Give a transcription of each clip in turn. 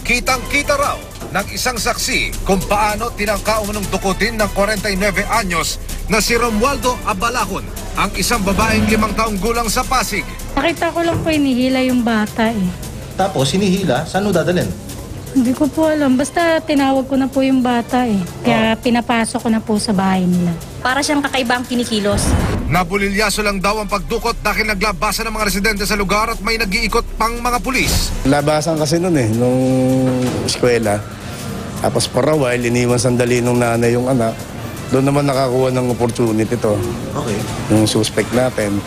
Kitang-kita raw ng isang saksi kung paano tinangka umunong dukutin ng 49 anyos na si Romualdo Abalahon, ang isang babaeng 5 taong gulang sa Pasig. Nakita ko lang po inihila yung bata eh. Tapos hinihila, saan mo dadalhin? Hindi ko po alam. Basta tinawag ko na po yung bata eh. Kaya pinapasok ko na po sa bahay nila. Para siyang kakaibang kinikilos. Nabulilyaso lang daw ang pagdukot dahil naglabasan ng mga residente sa lugar at may nag-iikot pang mga pulis. Labasan kasi noon nung eskwela. Tapos for a while, iniwan sandali nung nanay yung anak. Doon naman nakakuha ng opportunity to. Okay. Yung suspect natin,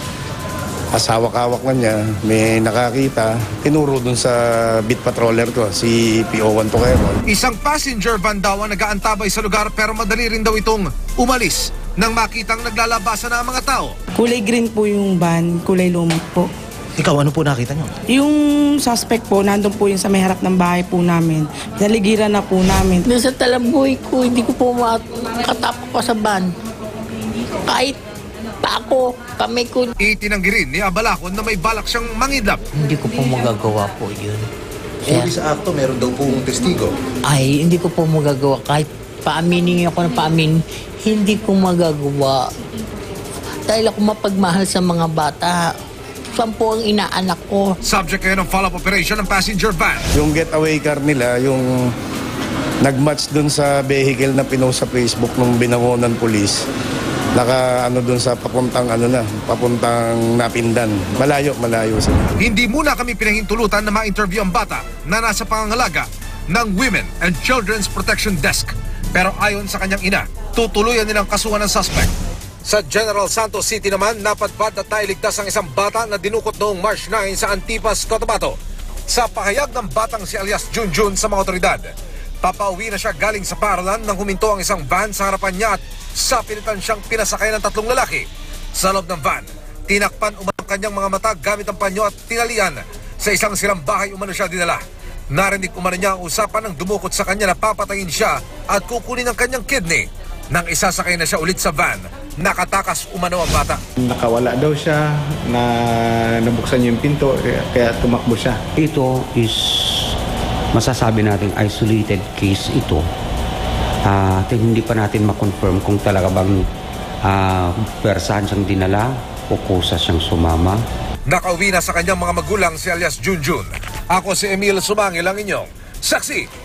asawak-awak na niya, may nakakita, tinuro dun sa beat patroller ko, si PO1 Toquero. Isang passenger van daw ang nag-aantabay sa lugar pero madali rin daw itong umalis nang makitang naglalabasan na ang mga tao. Kulay green po yung van, kulay lumot po. Ikaw, ano po nakita nyo? Yung suspect po, nandun po yun sa may harap ng bahay po namin. Naligiran na po namin. Doon sa talaboy ko, hindi ko po makatapak pa sa van. Kahit pa ako, kami ko. Itinanggi rin ni Abalahon na may balak siyang mangidlap. Hindi ko po magagawa po yun. Huli sa akto, meron daw pong testigo. Ay, hindi ko po magagawa. Kahit paaminin ako ng paamin, hindi ko magagawa. Dahil ako mapagmahal sa mga bata. Saan po ang inaanak ko? Subject ngayon ng follow-up operation ng passenger van. Yung getaway car nila, yung nag-match dun sa vehicle na pinost sa Facebook ng binangonan police, dun sa papuntang Napindan. Malayo sila. Hindi muna kami pinahintulutan na ma-interview ang bata na nasa pangangalaga ng Women and Children's Protection Desk. Pero ayon sa kanyang ina, tutuluyan nilang kasuhan ng suspect. Sa General Santos City naman, napadpad at nailigtas ang isang bata na dinukot noong March 9 sa Antipas, Cotabato. Sa pahayag ng batang si alias Junjun sa mga otoridad, papauwi na siya galing sa paralan nang huminto ang isang van sa harapan niya at sa pilitan siyang pinasakay ng 3 lalaki. Sa loob ng van, tinakpan umano ang kanyang mga mata gamit ang panyo at tinalian. Sa isang silang bahay umano siya dinala. Narinig umano niya ang usapan ng dumukot sa kanya na papatayin siya at kukunin ang kanyang kidney. Nang isasakay na siya ulit sa van, nakatakas umano ang bata. Nakawala daw siya, na nabuksan yung pinto, kaya tumakbo siya. Ito is masasabi natin isolated case ito. Hindi pa natin makonfirm kung talaga bang persahan siyang dinala o kusa siyang sumama. Nakauwi na sa kanyang mga magulang si alias Junjun. Ako si Emil Sumangil, ang inyong saksi.